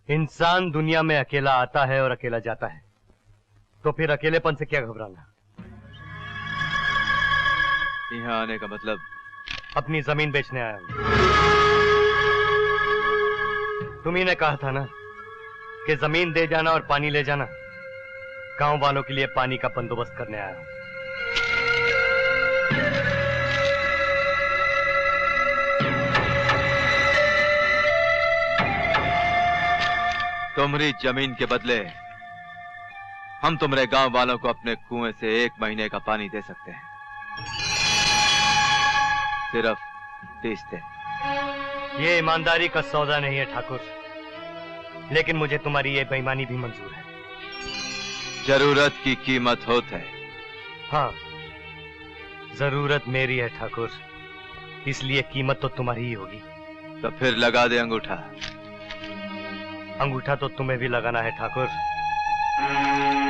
इंसान दुनिया में अकेला आता है और अकेला जाता है, तो फिर अकेलेपन से क्या घबराना। यहाँ आने का मतलब? अपनी जमीन बेचने आया हूं। तुम्ही ने कहा था ना कि जमीन दे जाना और पानी ले जाना। गांव वालों के लिए पानी का बंदोबस्त करने आया हूं। तुम्हारी जमीन के बदले हम तुम्हारे गांव वालों को अपने कुएं से 1 महीने का पानी दे सकते हैं, सिर्फ 30 दिन। ये ईमानदारी का सौदा नहीं है ठाकुर, लेकिन मुझे तुम्हारी ये बेईमानी भी मंजूर है। जरूरत की कीमत होत है। हाँ, जरूरत मेरी है ठाकुर, इसलिए कीमत तो तुम्हारी ही होगी। तो फिर लगा दे अंगूठा। अंगूठा तो तुम्हें भी लगाना है ठाकुर,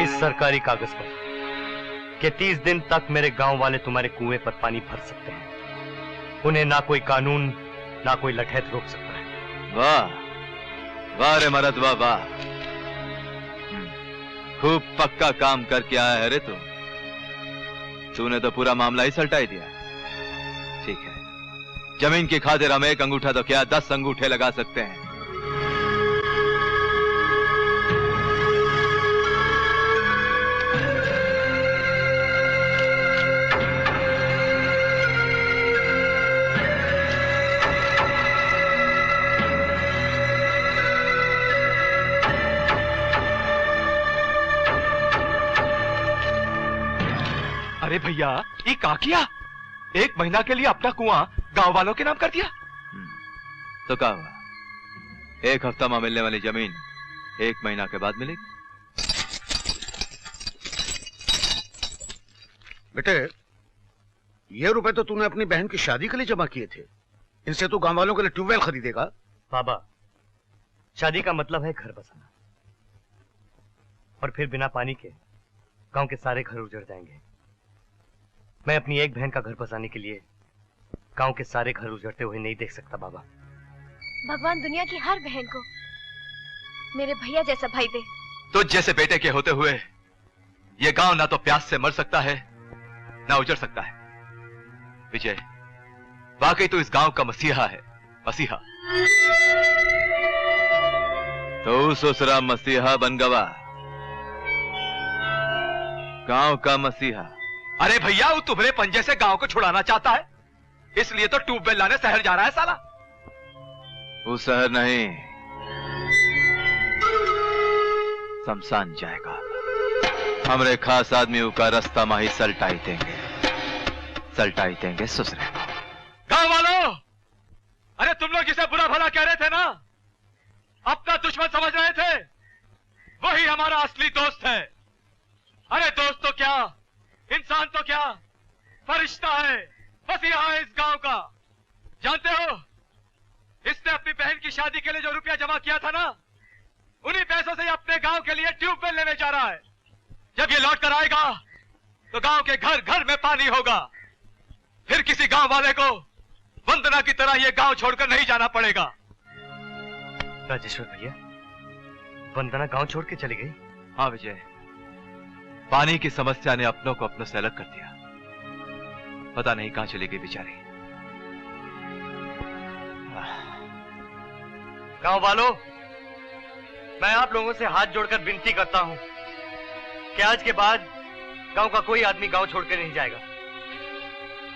इस सरकारी कागज पर कि 30 दिन तक मेरे गांव वाले तुम्हारे कुएं पर पानी भर सकते हैं। उन्हें ना कोई कानून ना कोई लठैत रोक सकता है। वाह वाह रे मरद, वाह वाह, खूब पक्का काम करके आया है रे तू। तूने तो पूरा मामला ही सलटा ही दिया। ठीक है, जमीन की खातिर हम 1 अंगूठा तो क्या 10 अंगूठे लगा सकते हैं। अरे भैया, ये का किया? 1 महीना के लिए अपना कुआं गांव वालों के नाम कर दिया। तो क्या हुआ, 1 हफ्ता में मिलने वाली जमीन 1 महीना के बाद मिलेगी। बेटे, ये रुपए तो तूने अपनी बहन की शादी के लिए जमा किए थे, इनसे तू गांव वालों के लिए ट्यूबवेल खरीदेगा। बाबा, शादी का मतलब है घर बसाना, और फिर बिना पानी के गांव के सारे घर उजड़ जाएंगे। मैं अपनी एक बहन का घर बसाने के लिए गांव के सारे घर उजड़ते हुए नहीं देख सकता बाबा। भगवान दुनिया की हर बहन को मेरे भैया जैसा भाई दे। तो जैसे बेटे के होते हुए ये गांव ना तो प्यास से मर सकता है ना उजड़ सकता है। विजय, वाकई तो इस गांव का मसीहा है, मसीहा। तो ससुरा मसीहा बन गवा, गांव का मसीहा। अरे भैया, वो तुम्हारे पंजे से गांव को छुड़ाना चाहता है, इसलिए तो ट्यूबवेल लाने शहर जा रहा है साला। वो शहर नहीं, शमशान जाएगा। हमरे खास आदमियों का रास्ता माही सलटाई देंगे ससुरे। गांव वालों, अरे तुम लोग जिसे बुरा भला कह रहे थे ना, अपना दुश्मन समझ रहे थे, वही हमारा असली दोस्त है। अरे दोस्त तो क्या, इंसान तो क्या, फरिश्ता है, मसीहा है इस गांव का। जानते हो, इसने अपनी बहन की शादी के लिए जो रुपया जमा किया था ना, उन्हीं पैसों से अपने गांव के लिए ट्यूबवेल लेने जा रहा है। जब ये लौट कर आएगा तो गांव के घर घर में पानी होगा। फिर किसी गांव वाले को वंदना की तरह ये गांव छोड़कर नहीं जाना पड़ेगा। राजेश्वर भैया, वंदना गांव छोड़ के चली गई? हाँ विजय, पानी की समस्या ने अपनों को अपनों से अलग कर दिया। पता नहीं कहां चली गई बेचारी। गांव वालों, मैं आप लोगों से हाथ जोड़कर विनती करता हूं कि आज के बाद गांव का कोई आदमी गांव छोड़कर नहीं जाएगा।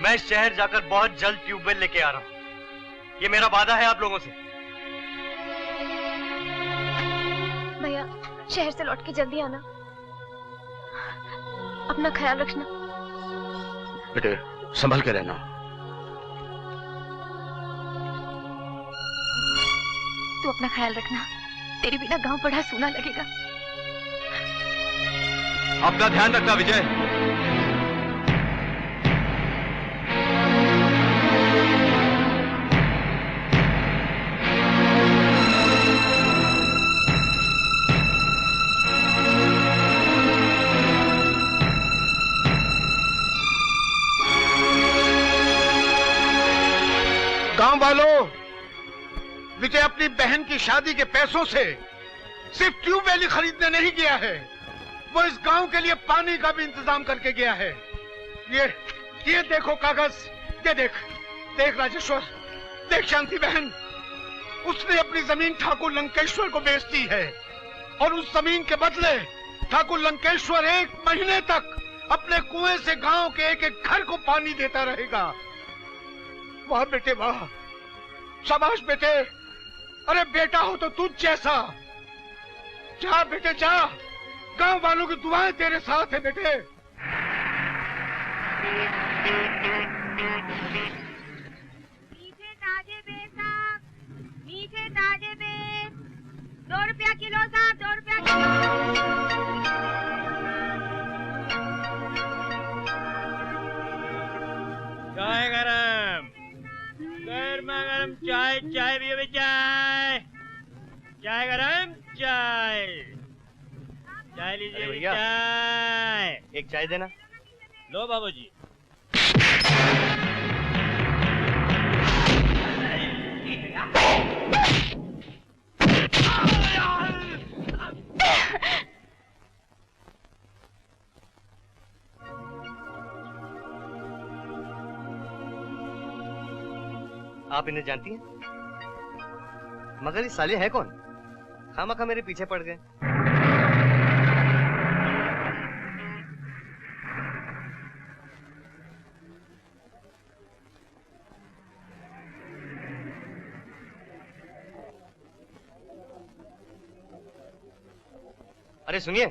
मैं शहर जाकर बहुत जल्द ट्यूबवेल लेके आ रहा हूं, ये मेरा वादा है आप लोगों से। भैया, शहर से लौट के जल्दी आना, अपना ख्याल रखना। बेटे, संभल के रहना। तू अपना ख्याल रखना, तेरे बिना गांव बड़ा सूना लगेगा। अपना ध्यान रखना विजय। गांव वालों, विजय अपनी बहन की शादी के पैसों से सिर्फ ट्यूबवेल ही खरीदने नहीं गया है, वो इस गांव के लिए पानी का भी इंतजाम करके गया है। ये देखो कागज, ये देख राजेश्वर, देख शांति बहन, उसने अपनी जमीन ठाकुर लंकेश्वर को बेच दी है और उस जमीन के बदले ठाकुर लंकेश्वर 1 महीने तक अपने कुएं से गांव के एक एक घर को पानी देता रहेगा। वाह बेटे वाह, शाबाश बेटे, अरे बेटा हो तो तुझ जैसा। जा बेटे जा, गांव वालों की दुआएं तेरे साथ है बेटे। मीठे ताजे बेर साहब, मीठे ताजे बेर, 2 रुपया किलो साहब, 2 रुपया किलो। चाय गरम, गर्मा गरम चाय, चाय भी चाय, चाय गरम चाय, चाय लीजिए अरे भैया। चाय। एक चाय देना। लो बाबूजी। आप इन्हें जानती हैं? मगर ये साले हैं कौन? खामखा मेरे पीछे पड़ गए। अरे सुनिए,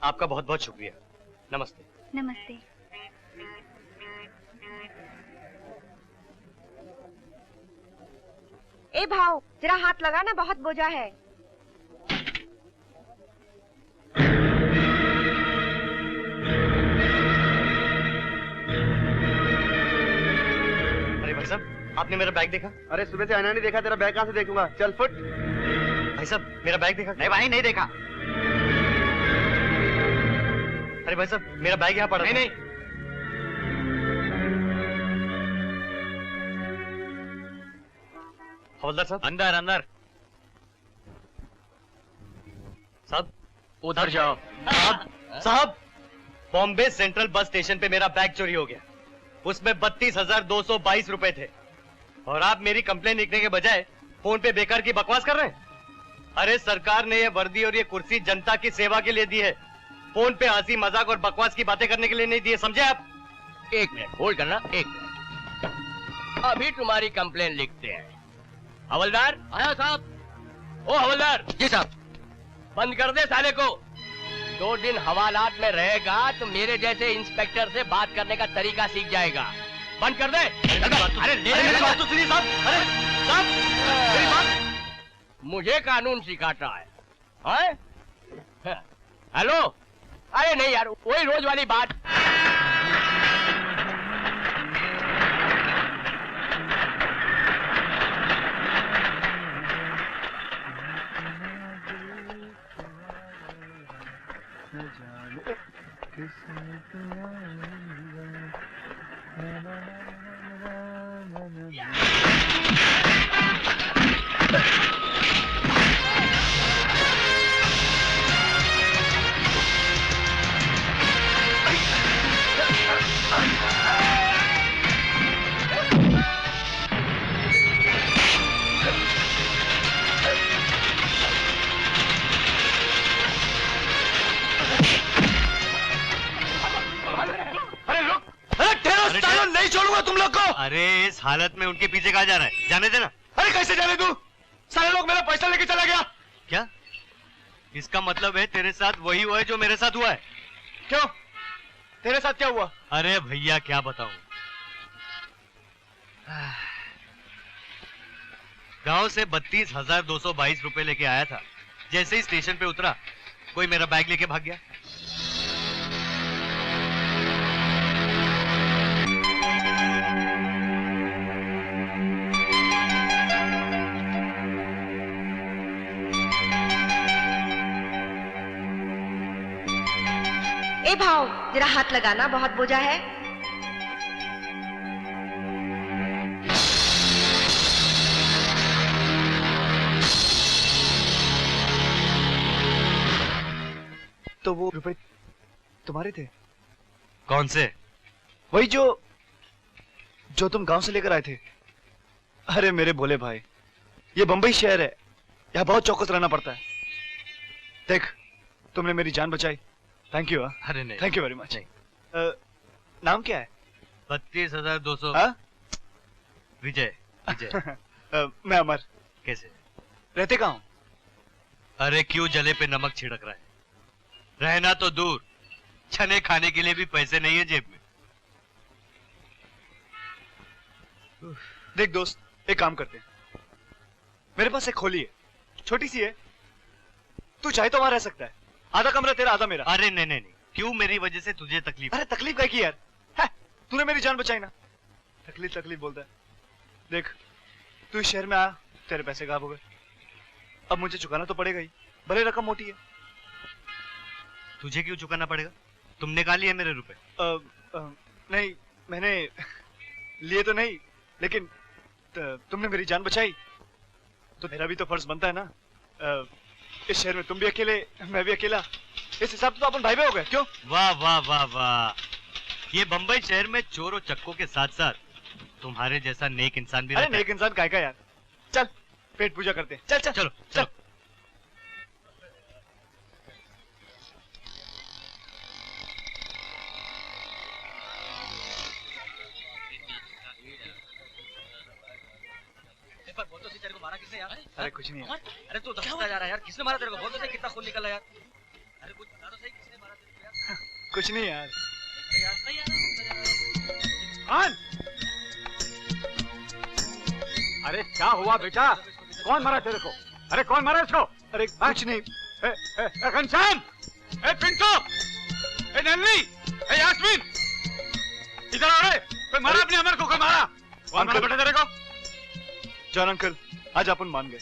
आपका बहुत बहुत शुक्रिया। नमस्ते। नमस्ते। ए भाव, जरा हाथ लगा ना, बहुत बोझा है। अरे भाई साहब, आपने मेरा बैग देखा? अरे सुबह से आना नहीं देखा, तेरा बैग कहाँ से देखूंगा? चल फुट। भाई साहब, मेरा बैग देखा? नहीं भाई, नहीं देखा। अरे भाई साहब, मेरा बैग यहाँ पड़ा। नहीं। हवलदार साहब। अंदर अंदर। साहब उधर जाओ। साहब, बॉम्बे सेंट्रल बस स्टेशन पे मेरा बैग चोरी हो गया। उसमें 32,222 रुपए थे और आप मेरी कंप्लेन लिखने के बजाय फोन पे बेकार की बकवास कर रहे हैं। अरे सरकार ने ये वर्दी और ये कुर्सी जनता की सेवा के लिए दी है, फोन पे हंसी मजाक और बकवास की बातें करने के लिए नहीं दी है, समझे आप? 1 मिनट होल्ड करना, 1 मिनट। अभी तुम्हारी कंप्लेन लिखते हैं। हवलदार आया साहब। ओ हवलदार। जी साहब। बंद कर दे साले को। 2 दिन हवालात में रहेगा तो मेरे जैसे इंस्पेक्टर से बात करने का तरीका सीख जाएगा। बंद कर दे। अरे मेरी बात तो सुनिए साहब। अरे साहब, मेरी बात। मुझे कानून सिखाता है, हैं? हेलो। अरे नहीं यार, वही रोज वाली बात। नहीं छोड़ूंगा तुम लोग को। अरे इस हालत में उनके पीछे कहाँ जा रहा है? जाने देना। अरे कैसे जाने दूं? सारे लोग मेरा पैसा लेके चला गया। क्या? इसका मतलब है तेरे साथ वही हुआ है जो मेरे साथ हुआ है? क्यों? तेरे साथ क्या हुआ? अरे भैया क्या बताऊं, गांव से 32,222 रुपए लेके आया था। जैसे ही स्टेशन पे उतरा, कोई मेरा बैग लेके भाग गया। ए भाव, जरा हाथ लगाना, बहुत बोझा है। तो वो रुपए तुम्हारे थे? कौन से? वही जो तुम गांव से लेकर आए थे। अरे मेरे भोले भाई, ये बंबई शहर है, यहाँ बहुत चौकस रहना पड़ता है। देख, तुमने मेरी जान बचाई, थैंक यू। अरे नहीं, थैंक यू वेरी मच। नाम क्या है? 32,200। हाँ? विजय। विजय। मैं अमर। कैसे? रहते कहाँ हो? अरे क्यों जले पे नमक छिड़क रहा है? रहना तो दूर, छने खाने के लिए भी पैसे नहीं है जेब में। देख दोस्त, एक काम करते हैं, मेरे पास एक खोली है, छोटी सी है, तू चाहे तो वहां रह सकता है। आधा कमरा तेरा, आधा मेरा। अरे नहीं नहीं नहीं, क्यों मेरी वजह से तुझे तकलीफ? अरे तकलीफ क्या की यार, है? तूने मेरी जान बचाई ना, तकलीफ तकलीफ बोलता है। देख, तू इस शहर में आया, तेरे पैसे गायब हो गए, अब मुझे चुकाना तो पड़ेगा ही, भले रकम मोटी है। तुझे क्यों चुकाना पड़ेगा? तुमने कहा लिए मेरे रुपए? नहीं, मैंने लिए तो नहीं, लेकिन तुमने मेरी जान बचाई तो मेरा भी तो फर्ज बनता है ना। इस शहर में तुम भी अकेले, मैं भी अकेला, इस हिसाब से तो अपन भाई भाई हो गए, क्यों? वाह वाह वाह वाह, ये बंबई शहर में चोरों चक्कों के साथ साथ तुम्हारे जैसा नेक इंसान भी अरे रहता है। नेक इंसान काय का यार, चल पेट पूजा करते हैं, चल चल चलो चल। चलो। मारा किसने यार? अरे कुछ नहीं यार, अरे तू दबता जा रहा है यार, किसने मारा तेरे को? बोल तो सही, कितना खून निकला यार? अरे कुछ बता तो सही, किसने मारा तेरे को यार? कुछ नहीं यार। खान, अरे क्या हुआ बेटा? कौन मारा तेरे को? अरे कौन मारा इसको? अरे कुछ नहीं। घनश्याम, पिंटू, नन्नी, यास्मीन, इधर आ रे। कोई मारा अपने अमर को? कोई मारा? कौन मारा बेटा तेरे को? जॉन अंकल, आज अपन मान गए,